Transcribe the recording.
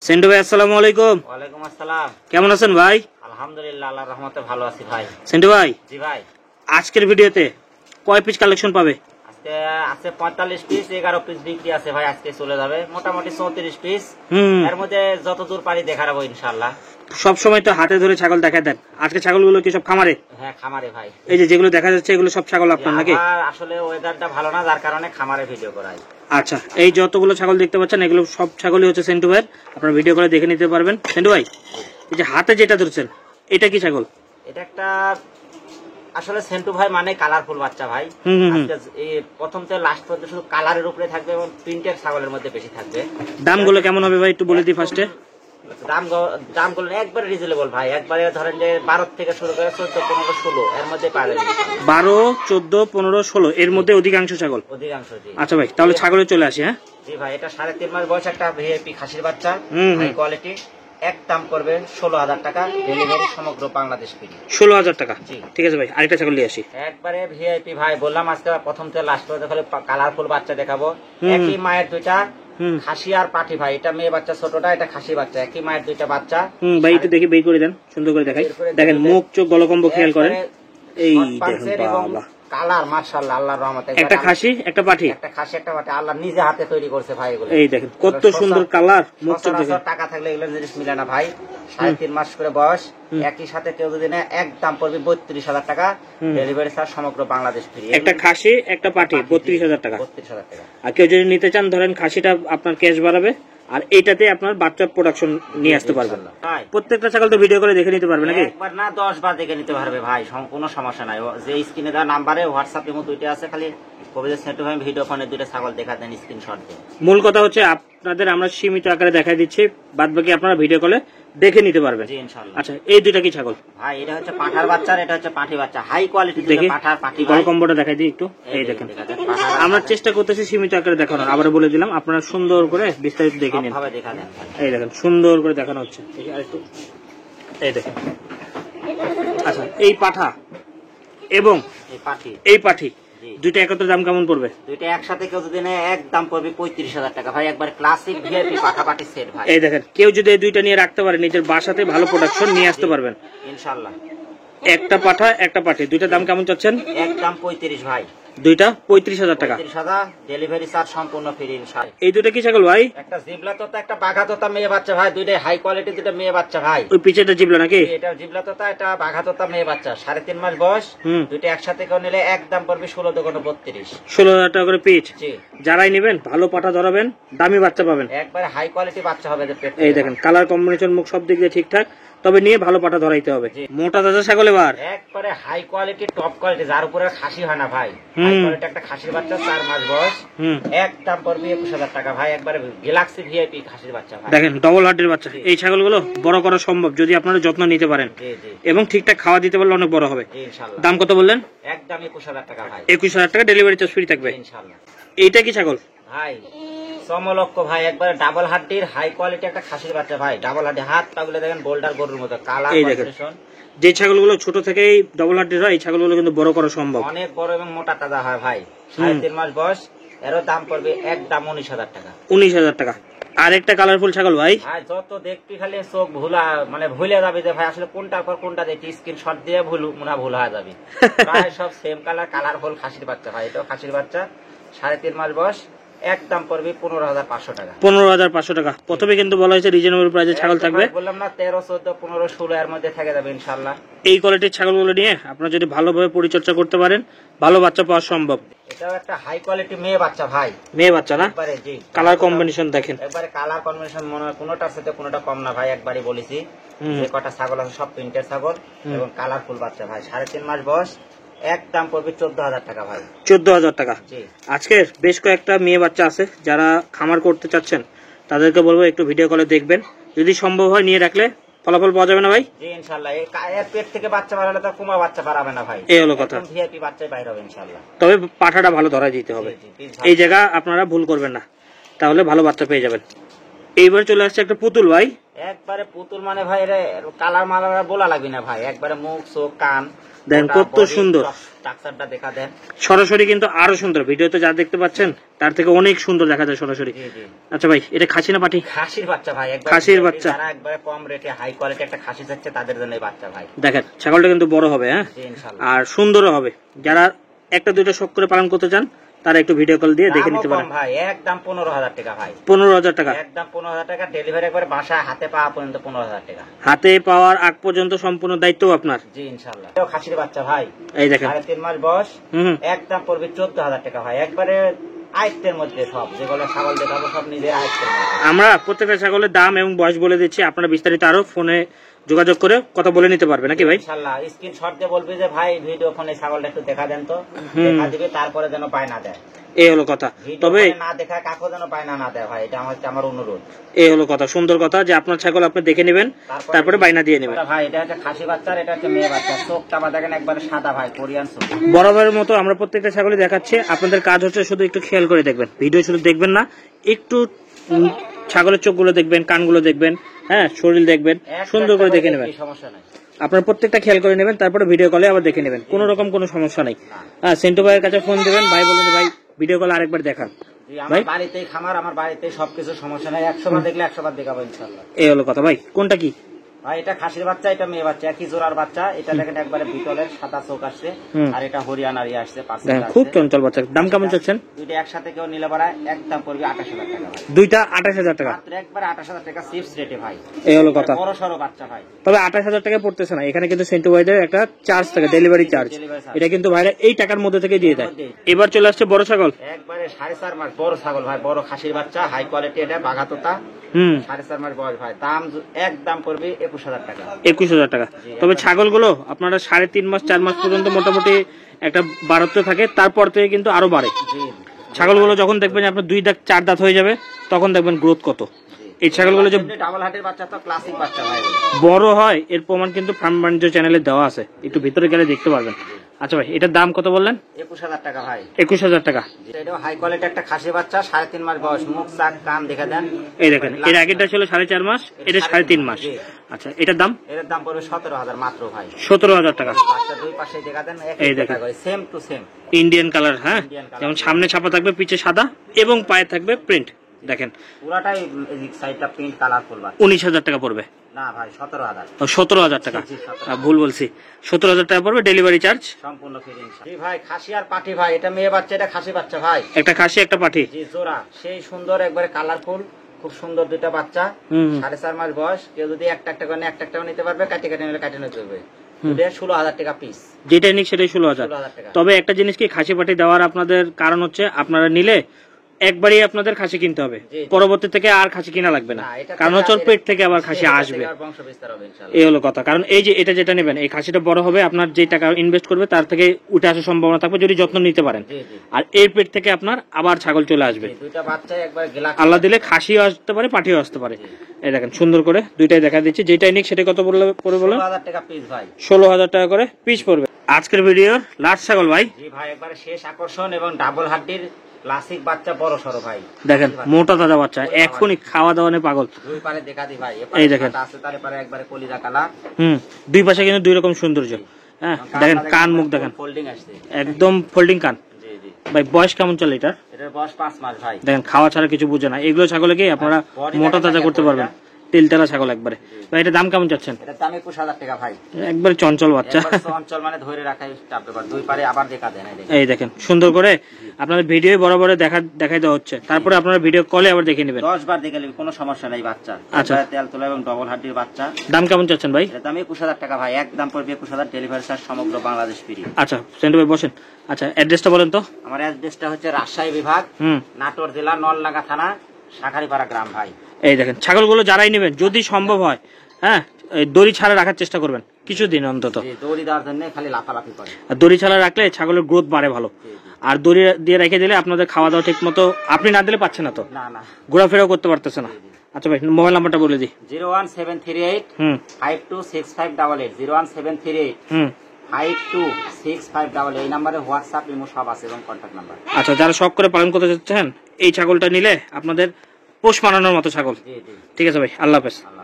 সেন্টু ভাই আসসালামু আলাইকুম। ওয়ালাইকুম আসসালাম। কেমন আছেন ভাই? আলহামদুলিল্লাহ, আল্লাহর রহমতে ভালো আছি ভাই। সেন্টু ভাই, জি ভাই, আজকের ভিডিওতে কয় পিস কালেকশন পাবে? আজকে আছে 45 পিস, 11 পিস বিক্রি আছে ভাই। আজকে চলে যাবে মোটামুটি 34 পিস। এর মধ্যে যত দূর পারি দেখাবো ইনশাআল্লাহ। সব সময় তো হাতে ধরে ছাগল দেখা দেন, আজকে ছাগলগুলো কি সব খামারে? হ্যাঁ, খামারে ভাই। এই যে যেগুলো দেখা যাচ্ছে এগুলো সব ছাগল আপনার নাকি? আসলে ওয়েদারটা ভালো না, যার কারণে খামারে ভিডিও করাই। আচ্ছা, এই যতগুলো ছাগল দেখতে পাচ্ছেন এগুলো সব ছাগলই হচ্ছে সেন্টু ভাইয়ের। আপনারা ভিডিও করে দেখে নিতে পারবেন। সেন্টু ভাই, এই যে হাতে যেটা ধরছেন এটা কি ছাগল? এটা একটা আসলে সেন্টু ভাই মানে কালারফুল বাচ্চা ভাই। আজকে এই প্রথম থেকে লাস্ট পর্যন্ত শুধু কালারের উপরে থাকবে এবং প্রিন্টের ছাগলের মধ্যে বেশি থাকবে। দামগুলো কেমন হবে ভাই একটু বলে দিই ফার্স্টে। দামগুলো একবারে রিজনেবল ভাই। একবারে ধরেন যে 12 থেকে শুরু করে 14, 15, 16 এর মধ্যে পাবেন। 12, 14, 15, 16 এর মধ্যে অধিকাংশ ছাগল। অধিকাংশ, জি। আচ্ছা ভাই, তাহলে ছাগলে চলে আসি। হ্যাঁ জি ভাই, এটা 3.5 মাস বয়স একটা ভিআইপি খাসির বাচ্চা, হাই কোয়ালিটি। এক দাম করবে 16,000 টাকা, ডেলিভারি সমগ্র বাংলাদেশ ফ্রি। 16,000 টাকা। জি, ঠিক আছে ভাই, আরেকটা ছাগল নিয়ে আসি। একবারে ভিআইপি ভাই। বললাম আজকে প্রথম থেকে লাস্ট পর্যন্ত খালি কালারফুল বাচ্চা দেখাবো। একই মায়ের দুইটা খাসি আর পাঠি ভাই। এটা মেয়ে বাচ্চা ছোটটা, এটা খাসি বাচ্চা। একই মায়ের দুইটা বাচ্চা। ভাই একটু দেখি বের করে দেন, সুন্দর করে দেখাই। দেখেন মুখ চোখ গলকম্ব খেয়াল করেন। এই দেখেন বাবা, কালার মাশাআল্লাহ, আল্লাহর রহমতে। একটা খাসি একটা পাঠি, একটা খাসি একটা পাঠি আল্লাহ নিজে হাতে তৈরি করছে ভাই। এগুলো এই দেখেন কত সুন্দর কালার, মুখ চোখ দেখেন। টাকা থাকলে এগুলো জিনিস মিলে না ভাই। 3.5 মাস করে বয়স। একই সাথে কেউ যদি না, এক দাম পড়বে 32,000 টাকা, ডেলিভারি চার্জ সমগ্র বাংলাদেশ ফ্রি। একটা খাসি একটা পাঠি 32,000 টাকা। 32,000 টাকা। আর কেউ যদি নিতে চান ধরেন খাসিটা আপনার ক্যাশ বাড়াবে, আর এইটাতে আপনার বাচ্চা প্রোডাকশন নিয়ে আসতে পারবেন। প্রত্যেকটা ছাগল তো ভিডিও করে দেখে নিতে পারবে নাকি? একবার না 10 বার দেখে নিতে পারবে ভাই, কোনো সমস্যা নাই। যে স্ক্রিনে দেওয়া নাম্বারে হোয়াটসঅ্যাপ ইমো দুইটা আছে, খালি কবিদের সেন্টু ভাই ভিডিও ফোনে দুইটা ছাগল দেখা দেন, স্ক্রিনশট দেন। মূল কথা হচ্ছে আপনাদের আমরা সীমিত আকারে দেখাই দিচ্ছি, বাদ বাকি আপনারা ভিডিও কলে দেখে নিতে পারবেন। জি ইনশাআল্লাহ। আচ্ছা, এই দুইটা কি ছাগল ভাই? এটা হচ্ছে পাঠার বাচ্চা, এটা হচ্ছে পাঠি বাচ্চা। হাই কোয়ালিটি দেখি, পাঠার পাঠি। গলকম্বটা দেখাই দিই একটু। এই দেখেন, আমরা চেষ্টা করতেছি সীমিত আকারে দেখানোর। আবার বলে দিলাম, আপনারা সুন্দর করে বিস্তারিত দেখে নিন। এই দেখেন সুন্দর করে দেখানো হচ্ছে। এই দেখেন। আচ্ছা, এই পাঠা এবং এই পাঠি দুইটা একত্রে দাম কেমন পড়বে? দুইটা একসাথে কেউ যদি নেয় এক দাম পড়বে 35,000 টাকা ভাই। একবার ক্লাসিক ভিআইপি পাঠা পাঠি সেট ভাই। এই দেখেন, কেউ যদি এই দুইটা নিয়ে রাখতে পারে নিজের বাসাতে ভালো প্রোডাকশন নিয়ে আসতে পারবেন ইনশাআল্লাহ। একটা পাঠা একটা পাঠি, দুইটা দাম কেমন চাচ্ছেন? এক দাম 35 ভাই। দুইটা 35,000 টাকা, 35,000, ডেলিভারি চার্জ সম্পূর্ণ ফ্রি ইনশাআল্লাহ। এই দুইটা কি ছাগল ভাই? একটা জিবলা তোতা, একটা বাঘা তোতা মেয়ে বাচ্চা ভাই। দুইটাই হাই কোয়ালিটি, দুইটা মেয়ে বাচ্চা ভাই। ওই পিছেটা জিবলা নাকি? এটা জিবলা তোতা, এটা বাঘা তোতা মেয়ে বাচ্চা। 3.5 মাস বয়স। দুইটা একসাথে কেউ নিলে এক দাম পড়বে 16,32। 16,000 টাকা করে পিচ। জি, যারাই নেবেন ভালো পাঠা ধরাবেন, দামি বাচ্চা পাবেন। একবারে হাই কোয়ালিটি বাচ্চা হবে। এই দেখেন কালার কম্বিনেশন, মুখ সব দিক দিয়ে ঠিকঠাক, তবে নিয়ে ভালো পাঠা ধরাইতে হবে। মোটা তাজা ছাগল এবার একবারে হাই কোয়ালিটি, টপ কোয়ালিটি, যার উপরে খাসি হয় না ভাই। হাই কোয়ালিটি একটা খাসির বাচ্চা, 4 মাস বয়স। এক দাম পড়বে 21,000 টাকা ভাই। একবারে গ্যালাক্সি ভিআইপি খাসির বাচ্চা ভাই। দেখেন ডবল হার্টের বাচ্চা। এই ছাগলগুলো বড় করা সম্ভব যদি আপনারা যত্ন নিতে পারেন এবং ঠিকঠাক খাওয়া দিতে পারলে অনেক বড় হবে। দাম কত বললেন? একদম 21,000 টাকা ভাই। 21,000 টাকা, ডেলিভারি চার্জ ফ্রি থাকবে ইনশাআল্লাহ। এইটা কি ছাগল ভাই? সমলক্ষ ভাই। একবারে ডাবল হাড্ডির হাই কোয়ালিটি একটা খাসির বাচ্চা ভাই। ডাবল হাড্ডি, হাত পাগুলো দেখেন বোল্ডার গরুর মতো। Colour combination. যে ছাগলগুলো ছোট থেকেই ডবল হার্টের হয়, এই ছাগলগুলো কিন্তু বড় করা সম্ভব। অনেক বড় এবং মোটা তাজা হয় ভাই। 3.5 মাস বয়স। এরও দাম পড়বে একদম 19,000 টাকা। 19,000 টাকা। আর একটা কালারফুল ছাগল ভাই। ভাই যত দেখবি খালি চোখ ভুলে যাবে যে ভাই আসলে কোনটার পর কোনটা দেখি। স্ক্রিনশট দিয়ে ভুল হয়ে যাবে। প্রায় সব সেম কালার, কালারফুল খাসির বাচ্চা ভাই। এটাও খাসির বাচ্চা, 3.5 মাস বয়স। এক দাম পড়বে 15,500 টাকা। 15,500 টাকা। প্রথমে কিন্তু বলা হয়েছে রিজনেবল প্রাইসে ছাগল থাকবে। বললাম না 13, 14, 15, 16 এর মধ্যে থেকে যাবে ইনশাআল্লাহ। এই কোয়ালিটির ছাগলগুলো নিয়ে আপনারা যদি ভালোভাবে পরিচর্যা করতে পারেন, ভালো বাচ্চা পাওয়া সম্ভব। এটাও একটা হাই কোয়ালিটি মেয়ে বাচ্চা ভাই। মেয়ে বাচ্চা না? জি। কালার কম্বিনেশন দেখেন, একবারে কালার কম্বিনেশন মনে হয় কোনোটার সাথে কোনোটা কম না ভাই। একবারই বলেছি যে কটা ছাগল আছে সব প্রিন্টের ছাগল এবং কালারফুল বাচ্চা ভাই। 3.5 মাস বয়স। এক দাম পড়বে 14,000 টাকা ভাই। 14,000 টাকা। জি। আজকের বেশ কয়েকটা মেয়ে বাচ্চা আছে, যারা খামার করতে চাচ্ছেন তাদেরকে বলবো একটু ভিডিও কলে দেখবেন। যদি সম্ভব হয় নিয়ে রাখলে ফলাফল পাওয়া যাবে না ভাই? জি ইনশাআল্লাহ। এর পেট থেকে বাচ্চা বাড়ালে তো কুমা বাচ্চা বাড়াবে না ভাই। এই হলো কথা। ভিআইপি বাচ্চাই বাইরে হবে ইনশাআল্লাহ। তবে পাঠাটা ভালো ধরাই দিতে হবে। এই জায়গা আপনারা ভুল করবেন না, তাহলে ভালো বাচ্চা পেয়ে যাবেন। এইবার চলে আসছে একটা পুতুল ভাই, একবারে পুতুল মানে ভাই এটা কালার মালার বলা লাগবে না ভাই, একবারে মুখ চোখ কান দেন কত সুন্দর, স্ট্রাকচারটা দেখা দেন। সরাসরি কিন্তু আরো সুন্দর, ভিডিওতে যা দেখতে পাচ্ছেন তার থেকে অনেক সুন্দর দেখা যায় সরাসরি। আচ্ছা ভাই, এটা খাসি না পাটি? খাসির বাচ্চা ভাই, খাসির বাচ্চা, যারা একবারে কম রেটে হাই কোয়ালিটি একটা খাসি চাচ্ছে তাদের জন্য এই বাচ্চা ভাই। দেখেন ছাগলটা কিন্তু বড় হবে, হ্যাঁ আর সুন্দরও হবে। যারা একটা দুইটা শখ করে পালন করতে চান তারা একটু ভিডিও কল দিয়ে দেখে নিতে পারেন ভাই। একদম 15,000 টাকা ভাই, 15,000 টাকা একদম 15,000 টাকা, ডেলিভারি একবারে বাসায় হাতে পাওয়া পর্যন্ত 15,000 টাকা, হাতে পাওয়ার আগ পর্যন্ত সম্পূর্ণ দায়িত্ব আপনার। জি ইনশাআল্লাহ। এটাও খাসির বাচ্চা ভাই, এই দেখেন 3.5 মাস বয়স, একদম পড়বে 14,000 টাকা ভাই, একবারে আয়ত্তের মধ্যে সব, যেগুলো ছাগল দেখাবো সব নিজের আয়ত্তের মধ্যে। আমরা প্রত্যেকটা ছাগলের দাম এবং বয়স বলে দিচ্ছি, আপনারা বিস্তারিত আরো ফোনে যোগাযোগ করে কথা বলে নিতে পারবে নাকি ভাই? ইনশাআল্লাহ স্ক্রিনশট দিয়ে বলবি যে ভাই ভিডিও ফোনে ছাগলটা একটু দেখা দেন, তো দেখা দিবে, তারপরে যেন বায়না দেয়। এই হলো কথা। তবে না দেখা কাকো যেন বায়না না দেয় ভাই, এটা আমার অনুরোধ। এই হলো কথা, সুন্দর কথা যে আপনার ছাগল আপনি দেখে নেবেন, তারপরে বায়না দিয়ে নেবেন। ভাই এটা হচ্ছে খাসি বাচ্চা, এটা হচ্ছে মেয়ে বাচ্চা, চোখটা বা দেখেন একবারে সাদা ভাই, কোরিয়ান চোখ। বরাবরের মতো আমরা প্রত্যেকটা ছাগলই দেখাচ্ছি, আপনাদের কাজ হচ্ছে শুধু একটু খেয়াল করে দেখবেন, ভিডিও শুধু দেখবেন না, একটু ছাগলের চোখগুলো দেখবেন, কানগুলো দেখবেন, হ্যাঁ শরীর দেখবেন, সুন্দর করে দেখে নেবেন। সমস্যা নাই, আপনার প্রত্যেকটা খেয়াল করে নেবেন, তারপরে ভিডিও কলে আবার দেখে নেবেন, কোনো রকম কোনো সমস্যা নেই। হ্যাঁ সেন্টু ভাইয়ের কাছে ফোন দেবেন, ভাই বলবেন ভাই ভিডিও কল আরেকবার দেখান। আমার বাড়িতেই খামার, আমার বাড়িতেই সবকিছু, সমস্যা নাই, 100 বার দেখলে 100 বার দেখাবো ইনশাআল্লাহ। এই হলো কথা ভাই। কোনটা কি ভাই? এটা খাসির বাচ্চা, এটা মেয়ে বাচ্চা, একই জোড়ার বাচ্চা। এটা দেখেন একবারে বিটলের সাদা চোখ আসছে, আর এটা হরিয়ানার আসছে, খুব চঞ্চল বাচ্চা। দাম কেমন চাচ্ছেন? দুইটা একসাথে কেউ নিলে পারায় একদম পড়বে 28,000 টাকা ভাই। দুইটা 28,000 টাকা মাত্র একবারে 28,000 টাকা চিপস রেটে ভাই। এই হলো কথা। বড় সরো বাচ্চা ভাই, তবে 28,000 টাকা পড়তেছে না, এখানে কিন্তু সেন্টু ভাইদের একটা চার্জ থাকে, ডেলিভারি চার্জ, এটা কিন্তু ভাইরা এই টাকার মধ্যে থেকে দিয়ে দেয়। এবার চলে আসছে বড় ছাগল, একবারে 4.5 মাস বড় ছাগল ভাই, বড় খাসির বাচ্চা, হাই কোয়ালিটি, এটা বাঘাতোতা, 4.5 মাস বয়স ভাই। দাম একদম পড়বে 21,000 টাকা। 21,000 টাকা। তবে ছাগলগুলো আপনারা 3.5 মাস 4 মাস পর্যন্ত মোটামুটি একটা বাড়তে থাকে, তারপর থেকে কিন্তু আরো বাড়ে। ছাগলগুলো যখন দেখবেন আপনার 2 দাঁত 4 দাঁত হয়ে যাবে, তখন দেখবেন গ্রোথ কত। এই ছাগলগুলো যে ডাবল হার্টের বাচ্চা তো ক্লাসিক বাচ্চা ভাই, বড় হয় এর প্রমাণ কিন্তু ফার্ম বাণিজ্য চ্যানেলে দেওয়া আছে, একটু ভিতরে গেলে দেখতে পারবেন। আচ্ছা ভাই, এটার দাম কত বললেন? 21,000 টাকা ভাই। 21,000 টাকা। এটাও হাই কোয়ালিটি একটা খাসি বাচ্চা, 3.5 মাস বয়স, মুখ চাক কান দেখে দেন। এই দেখেন, এর আগেরটা ছিল 4.5 মাস, এটা 3.5 মাস। আচ্ছা এটার দাম? এর দাম পড়বে 17,000 মাত্র ভাই। 17,000 টাকা। বাচ্চা দুই পাশে দেখা দেন, এই দেখেন same to same Indian colour, হ্যাঁ যেমন সামনে ছাপা থাকবে, পিছে সাদা এবং পায়ে থাকবে প্রিন্ট। দেখেন পুরাটাই সাইডটা প্রিন্ট কালারফুল। 19,000 টাকা পড়বে না ভাই, 17,000। 17,000 টাকা, ভুল বলছি, 17,000 টাকা পড়বে, ডেলিভারি চার্জ সম্পূর্ণ ফ্রি। জি ভাই, খাসি আর পাটি ভাই, এটা মেয়ে বাচ্চা, এটা খাসি বাচ্চা ভাই, একটা খাসি একটা পাঠি। জি জোড়া, সেই সুন্দর একবারে কালারফুল, খুব সুন্দর দুইটা বাচ্চা, 4.5 মাস বয়স। কেউ যদি একটা করে একটা নিতে পারবে, কাটে নিলে কাটে নিতে পারবে। 16,000 টাকা পিস, যেটা নিক সেটাই 16,000 টাকা। তবে একটা জিনিস কি, খাসি পাটি দেওয়ার আপনাদের কারণ হচ্ছে, আপনারা নিলে একবারই আপনাদের খাসি কিনতে হবে, পরবর্তী থেকে আর খাসি কিনা লাগবে না, কারণ হচ্ছে পেট থেকে আবার খাসি আসবে। এই হলো কথা। কারণ এই যে এটা যেটা নেবেন, এই খাসিটা বড় হবে, আপনার যে টাকা ইনভেস্ট করবে তার থেকে উঠে আসার সম্ভাবনা থাকবে যদি যত্ন নিতে পারেন, আর এর পেট থেকে আপনার আবার ছাগল চলে আসবে। আল্লাহ দিলে খাসিও আসতে পারে, পাঠিও আসতে পারে। এই দেখেন সুন্দর করে দুইটাই দেখা দিচ্ছি, যেটাই নিক সেটা কত পড়বে বলেন? 16,000 টাকা পিস ভাই। 16,000 টাকা করে পিস পড়বে। আজকের ভিডিওর লাস্ট ছাগল ভাই। জি ভাই, একবারে শেষ আকর্ষণ এবং ডাবল হাড্ডির ক্লাসিক বাচ্চা, বড় সরো ভাই। দেখেন মোটা তাজা বাচ্চা, এখনই খাওয়া দাওয়া নিয়ে পাগল। দুই পারে দেখা দি ভাই, এই দেখেন আছে তার পারে একবারে কলিজা কালার। দুই পাশে কিন্তু দুই রকম সৌন্দর্য। হ্যাঁ দেখেন কান মুখ দেখেন, ফোল্ডিং আসছে, একদম ফোল্ডিং কান। জি জি ভাই বয়স কেমন চলে এটার? এটার বয়স 5 মাস ভাই। দেখেন খাওয়া ছাড়া কিছু বুঝে না, এগুলো ছাগলে কি আপনারা মোটা তাজা করতে পারবেন, তেলতেলা ছাগল একবারে। তো এটা দাম কেমন চাচ্ছেন? এটার দাম 21,000 টাকা ভাই। একবারে চঞ্চল বাচ্চা, চঞ্চল মানে ধরে রাখাই টাপ ব্যাপার। দুই পারে আবার দেখা দেন, এই দেখেন সুন্দর করে আপনাদের ভিডিও বরাবর দেখাই দেওয়া হচ্ছে, তারপরে আপনারা ভিডিও কলে আবার দেখে নেবেন। 10 বার দেখে নেবেন, কোনো সমস্যা নাই বাচ্চা। আচ্ছা তেল তোলা এবং ডবল হাড্ডির বাচ্চা। দাম কেমন চাচ্ছেন ভাই? এটার দাম 21,000 টাকা ভাই, একদম পড়বে 21,000, ডেলিভারি চার্জ সমগ্র বাংলাদেশ ফ্রি। আচ্ছা সেন্টু ভাই বসেন। আচ্ছা অ্যাড্রেসটা বলেন তো। আমার অ্যাড্রেসটা হচ্ছে রাজশাহী বিভাগ, নাটোর জেলা, নলডাঙ্গা থানা, শাখারিপাড়া গ্রাম ভাই। এই দেখেন ছাগলগুলো যারাই নেবেন যদি সম্ভব হয়, হ্যাঁ দড়ি ছাড়া রাখার চেষ্টা করবেন কিছুদিন অন্তত। দড়ি দেওয়ার জন্য খালি লাফালাফি করে, আর দড়ি ছাড়া রাখলে ছাগলের গ্রোথ বাড়ে ভালো। আর দড়ি দিয়ে রেখে দিলে আপনাদের খাওয়া দাওয়া ঠিক মতো আপনি না দিলে পাচ্ছে না, তো ঘোরাফেরাও করতে পারতেছে না। আচ্ছা ভাই মোবাইল নাম্বারটা বলে দিই। 01738 526588, 01738 526588, এই নাম্বারে হোয়াটসঅ্যাপ ইমো সব আছে এবং কন্ট্যাক্ট নাম্বার। আচ্ছা যারা শখ করে পালন করতে চাচ্ছেন, এই ছাগলটা নিলে আপনাদের পোষ মানানোর মতো ছাগল। জি জি ঠিক আছে ভাই, আল্লাহ হাফেজ। আল্লাহ